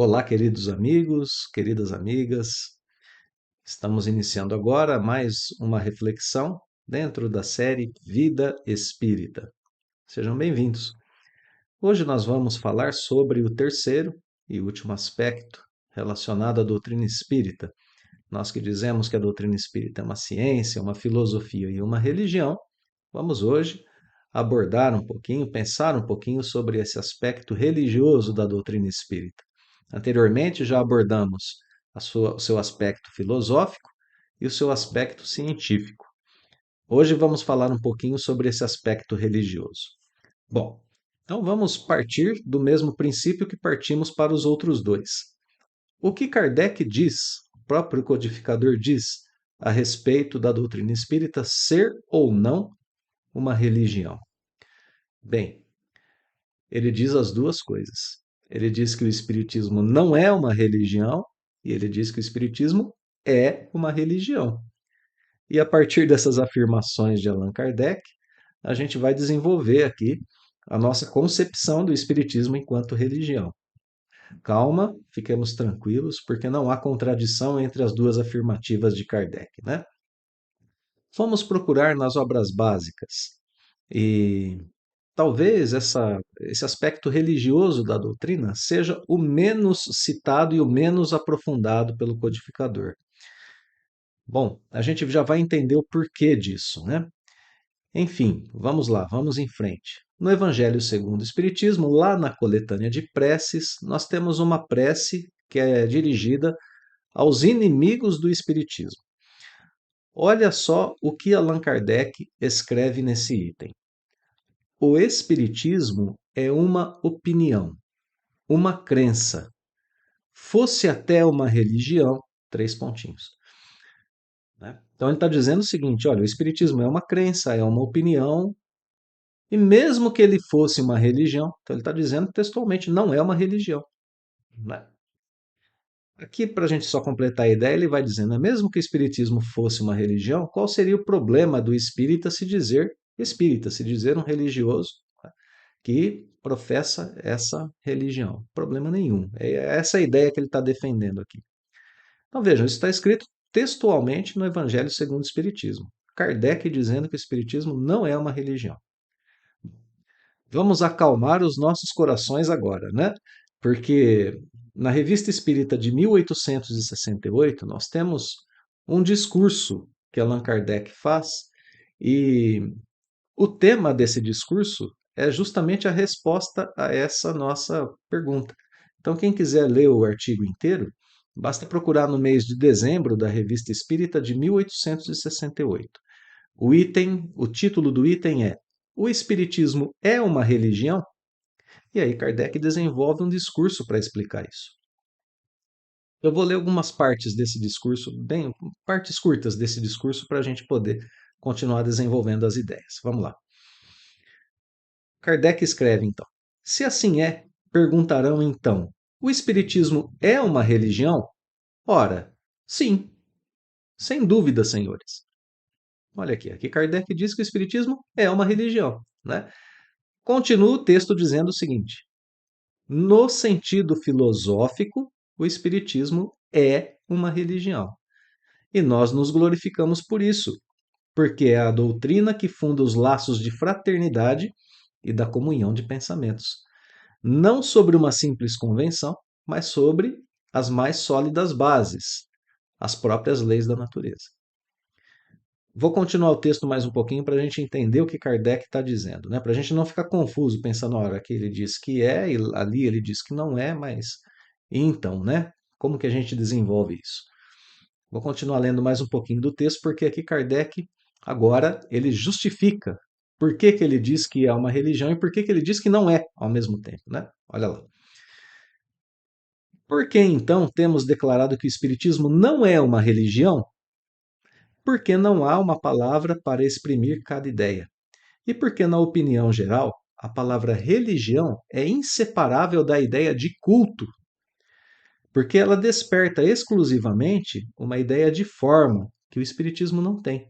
Olá, queridos amigos, queridas amigas. Estamos iniciando agora mais uma reflexão dentro da série Vida Espírita. Sejam bem-vindos. Hoje nós vamos falar sobre o terceiro e último aspecto relacionado à doutrina espírita. Nós que dizemos que a doutrina espírita é uma ciência, uma filosofia e uma religião, vamos hoje abordar um pouquinho, pensar um pouquinho sobre esse aspecto religioso da doutrina espírita. Anteriormente já abordamos o seu aspecto filosófico e o seu aspecto científico. Hoje vamos falar um pouquinho sobre esse aspecto religioso. Bom, então vamos partir do mesmo princípio que partimos para os outros dois. O que Kardec diz, o próprio codificador diz, a respeito da doutrina espírita ser ou não uma religião? Bem, ele diz as duas coisas. Ele diz que o Espiritismo não é uma religião e ele diz que o Espiritismo é uma religião. E a partir dessas afirmações de Allan Kardec, a gente vai desenvolver aqui a nossa concepção do Espiritismo enquanto religião. Calma, fiquemos tranquilos, porque não há contradição entre as duas afirmativas de Kardec, né? Fomos procurar nas obras básicas e talvez esse aspecto religioso da doutrina seja o menos citado e o menos aprofundado pelo codificador. Bom, a gente já vai entender o porquê disso, né? Enfim, vamos lá, vamos em frente. No Evangelho segundo o Espiritismo, lá na coletânea de preces, nós temos uma prece que é dirigida aos inimigos do Espiritismo. Olha só o que Allan Kardec escreve nesse item. O Espiritismo é uma opinião, uma crença. Fosse até uma religião, três pontinhos. Né? Então ele está dizendo o seguinte, olha, o Espiritismo é uma crença, é uma opinião, e mesmo que ele fosse uma religião, então ele está dizendo textualmente, não é uma religião. Né? Aqui, para a gente só completar a ideia, ele vai dizendo, mesmo que o Espiritismo fosse uma religião, qual seria o problema do espírita, se dizer um religioso que professa essa religião? Problema nenhum. É essa a ideia que ele está defendendo aqui. Então vejam, isso está escrito textualmente no Evangelho segundo o Espiritismo. Kardec dizendo que o Espiritismo não é uma religião. Vamos acalmar os nossos corações agora, né? Porque na Revista Espírita de 1868, nós temos um discurso que Allan Kardec faz e o tema desse discurso é justamente a resposta a essa nossa pergunta. Então, quem quiser ler o artigo inteiro, basta procurar no mês de dezembro da Revista Espírita de 1868. O título do item é O Espiritismo é uma religião? E aí Kardec desenvolve um discurso para explicar isso. Eu vou ler algumas partes desse discurso, bem, partes curtas desse discurso, para a gente poder continuar desenvolvendo as ideias. Vamos lá. Kardec escreve então: Se assim é, perguntarão então: o Espiritismo é uma religião? Ora, sim, sem dúvida, senhores. Olha aqui Kardec diz que o Espiritismo é uma religião, né? Continua o texto dizendo o seguinte: no sentido filosófico, o Espiritismo é uma religião. E nós nos glorificamos por isso, porque é a doutrina que funda os laços de fraternidade e da comunhão de pensamentos. Não sobre uma simples convenção, mas sobre as mais sólidas bases, as próprias leis da natureza. Vou continuar o texto mais um pouquinho para a gente entender o que Kardec está dizendo, né? Para a gente não ficar confuso pensando na hora que ele diz que é e ali ele diz que não é, mas e então, né? Como que a gente desenvolve isso? Vou continuar lendo mais um pouquinho do texto, porque aqui Kardec, agora, ele justifica por que ele diz que é uma religião e por que ele diz que não é ao mesmo tempo, né? Olha lá. Por que então temos declarado que o Espiritismo não é uma religião? Porque não há uma palavra para exprimir cada ideia. E porque, na opinião geral, a palavra religião é inseparável da ideia de culto, porque ela desperta exclusivamente uma ideia de forma que o Espiritismo não tem.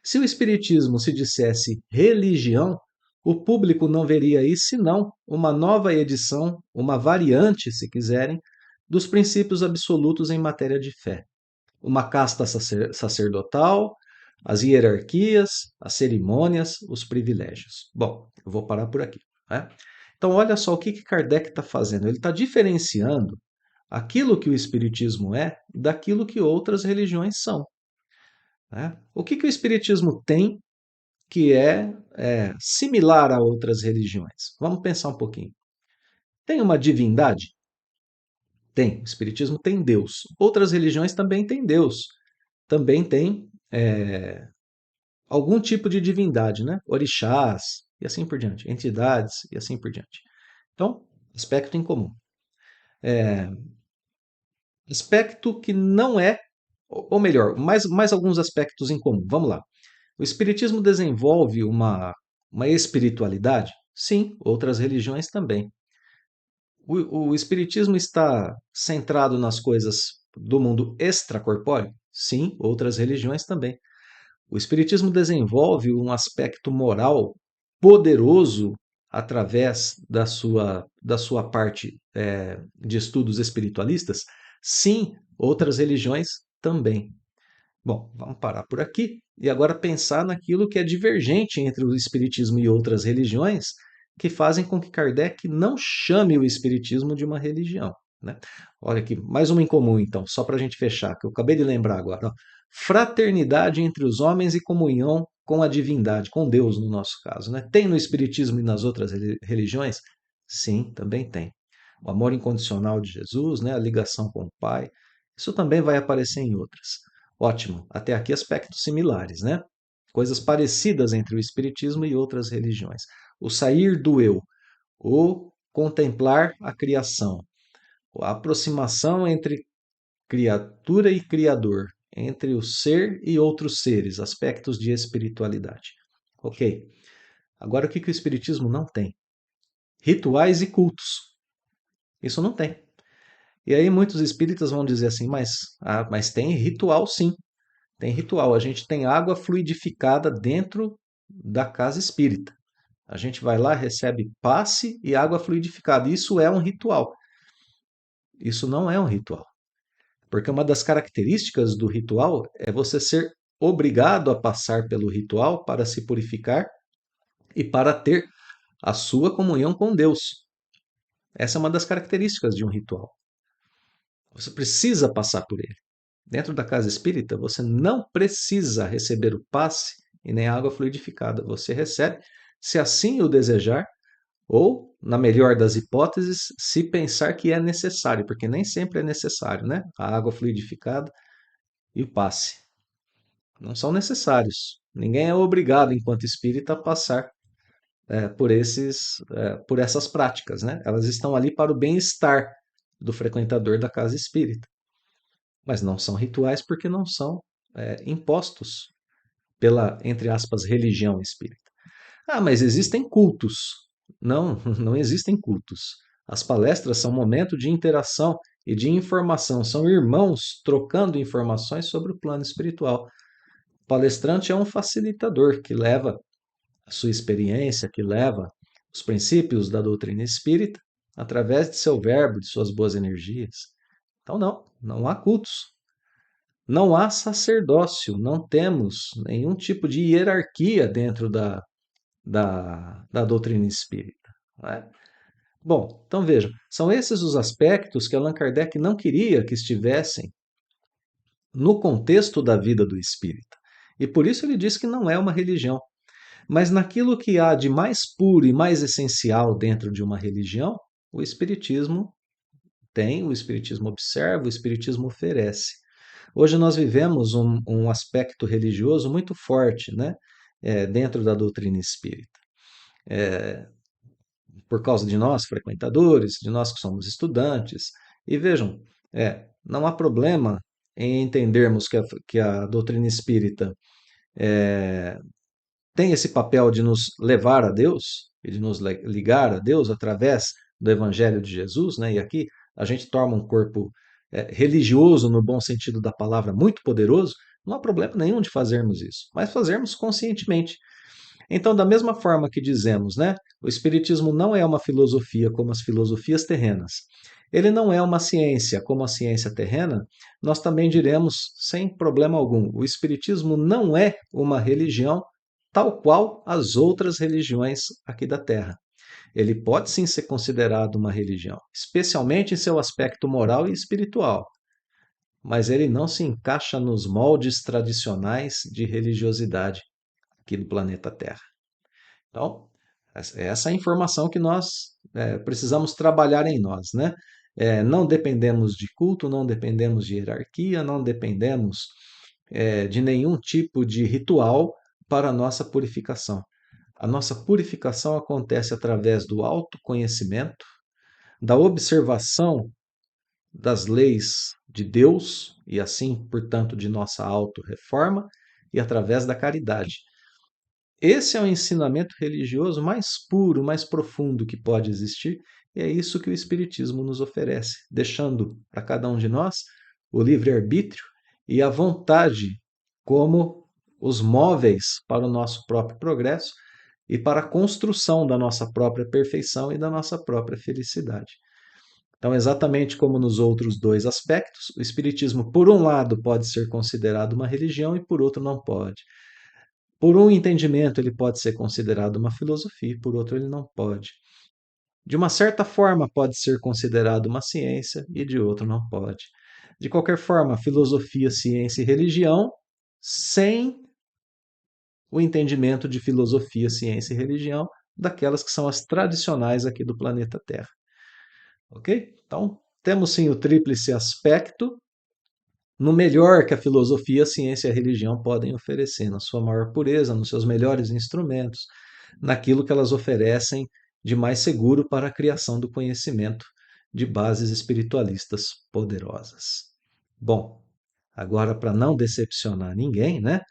Se o Espiritismo se dissesse religião, o público não veria aí senão uma nova edição, uma variante, se quiserem, dos princípios absolutos em matéria de fé. Uma casta sacerdotal, as hierarquias, as cerimônias, os privilégios. Bom, eu vou parar por aqui. Né? Então, olha só o que Kardec está fazendo. Ele está diferenciando aquilo que o Espiritismo é daquilo que outras religiões são. Né? O que o Espiritismo tem que é similar a outras religiões? Vamos pensar um pouquinho. Tem uma divindade? Tem. O Espiritismo tem Deus. Outras religiões também têm Deus. Também tem algum tipo de divindade, né? Orixás e assim por diante, entidades e assim por diante. Então, aspecto em comum. Aspecto que não é, ou melhor, mais alguns aspectos em comum. Vamos lá. O Espiritismo desenvolve uma espiritualidade? Sim, outras religiões também. O Espiritismo está centrado nas coisas do mundo extracorpóreo? Sim, outras religiões também. O Espiritismo desenvolve um aspecto moral poderoso através da sua parte de estudos espiritualistas? Sim, outras religiões também. Bom, vamos parar por aqui e agora pensar naquilo que é divergente entre o Espiritismo e outras religiões, que fazem com que Kardec não chame o Espiritismo de uma religião. Né? Olha aqui, mais uma em comum, então, só para a gente fechar, que eu acabei de lembrar agora. Ó. Fraternidade entre os homens e comunhão com a divindade, com Deus, no nosso caso. Né? Tem no Espiritismo e nas outras religiões? Sim, também tem. O amor incondicional de Jesus, né? A ligação com o Pai, isso também vai aparecer em outras. Ótimo, até aqui aspectos similares, né? Coisas parecidas entre o Espiritismo e outras religiões. O sair do eu, o contemplar a criação, a aproximação entre criatura e criador, entre o ser e outros seres, aspectos de espiritualidade. Ok. Agora, o que o Espiritismo não tem? Rituais e cultos. Isso não tem. E aí muitos espíritas vão dizer assim, mas tem ritual sim. Tem ritual. A gente tem água fluidificada dentro da casa espírita. A gente vai lá, recebe passe e água fluidificada. Isso é um ritual. Isso não é um ritual. Porque uma das características do ritual é você ser obrigado a passar pelo ritual para se purificar e para ter a sua comunhão com Deus. Essa é uma das características de um ritual. Você precisa passar por ele. Dentro da casa espírita, você não precisa receber o passe e nem a água fluidificada. Você recebe, se assim o desejar, ou, na melhor das hipóteses, se pensar que é necessário, porque nem sempre é necessário, né? A água fluidificada e o passe. Não são necessários. Ninguém é obrigado, enquanto espírita, a passar por essas práticas, né? Elas estão ali para o bem-estar do frequentador da casa espírita. Mas não são rituais porque não são impostos pela, entre aspas, religião espírita. Ah, mas existem cultos. Não, não existem cultos. As palestras são momento de interação e de informação. São irmãos trocando informações sobre o plano espiritual. O palestrante é um facilitador que leva a sua experiência, que leva os princípios da doutrina espírita através de seu verbo, de suas boas energias. Então, não há cultos. Não há sacerdócio, não temos nenhum tipo de hierarquia dentro da doutrina espírita. Não é? Bom, então vejam, são esses os aspectos que Allan Kardec não queria que estivessem no contexto da vida do espírita. E por isso ele diz que não é uma religião. Mas naquilo que há de mais puro e mais essencial dentro de uma religião, o espiritismo tem, o espiritismo observa, o espiritismo oferece. Hoje nós vivemos um aspecto religioso muito forte, né? Dentro da doutrina espírita. Por causa de nós, frequentadores, de nós que somos estudantes. E vejam, não há problema em entendermos que a doutrina espírita tem esse papel de nos levar a Deus e de nos ligar a Deus através do Evangelho de Jesus, né? E aqui a gente torna um corpo religioso, no bom sentido da palavra, muito poderoso. Não há problema nenhum de fazermos isso, mas fazermos conscientemente. Então, da mesma forma que dizemos, né, o Espiritismo não é uma filosofia como as filosofias terrenas, ele não é uma ciência como a ciência terrena, nós também diremos, sem problema algum, o Espiritismo não é uma religião tal qual as outras religiões aqui da Terra. Ele pode sim ser considerado uma religião, especialmente em seu aspecto moral e espiritual, mas ele não se encaixa nos moldes tradicionais de religiosidade aqui do planeta Terra. Então, essa é a informação que nós precisamos trabalhar em nós, né? Não dependemos de culto, não dependemos de hierarquia, não dependemos de nenhum tipo de ritual para a nossa purificação. A nossa purificação acontece através do autoconhecimento, da observação das leis de Deus e assim, portanto, de nossa auto-reforma e através da caridade. Esse é o ensinamento religioso mais puro, mais profundo que pode existir, e é isso que o Espiritismo nos oferece, deixando para cada um de nós o livre-arbítrio e a vontade como os móveis para o nosso próprio progresso e para a construção da nossa própria perfeição e da nossa própria felicidade. Então, exatamente como nos outros dois aspectos, o Espiritismo, por um lado, pode ser considerado uma religião e por outro, não pode. Por um entendimento, ele pode ser considerado uma filosofia, por outro, ele não pode. De uma certa forma, pode ser considerado uma ciência e de outro, não pode. De qualquer forma, filosofia, ciência e religião, sem o entendimento de filosofia, ciência e religião, daquelas que são as tradicionais aqui do planeta Terra. Ok? Então, temos sim o tríplice aspecto no melhor que a filosofia, a ciência e a religião podem oferecer, na sua maior pureza, nos seus melhores instrumentos, naquilo que elas oferecem de mais seguro para a criação do conhecimento de bases espiritualistas poderosas. Bom, agora para não decepcionar ninguém, né?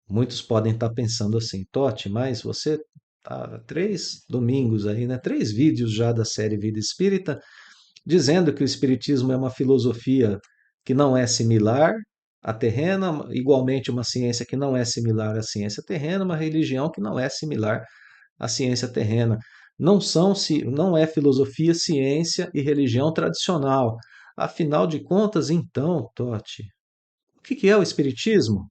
Muitos podem estar pensando assim, Totti, mas você tá 3 domingos aí, né? 3 vídeos já da série Vida Espírita, dizendo que o Espiritismo é uma filosofia que não é similar à terrena, igualmente uma ciência que não é similar à ciência terrena, uma religião que não é similar à ciência terrena. Não é filosofia, ciência e religião tradicional. Afinal de contas, então, Totti, o que é o Espiritismo?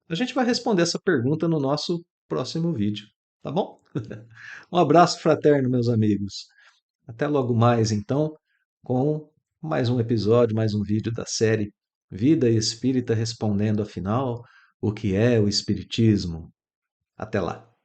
A gente vai responder essa pergunta no nosso próximo vídeo, tá bom? Um abraço fraterno, meus amigos. Até logo mais, então, com mais um episódio, mais um vídeo da série Vida Espírita respondendo, afinal, o que é o Espiritismo. Até lá!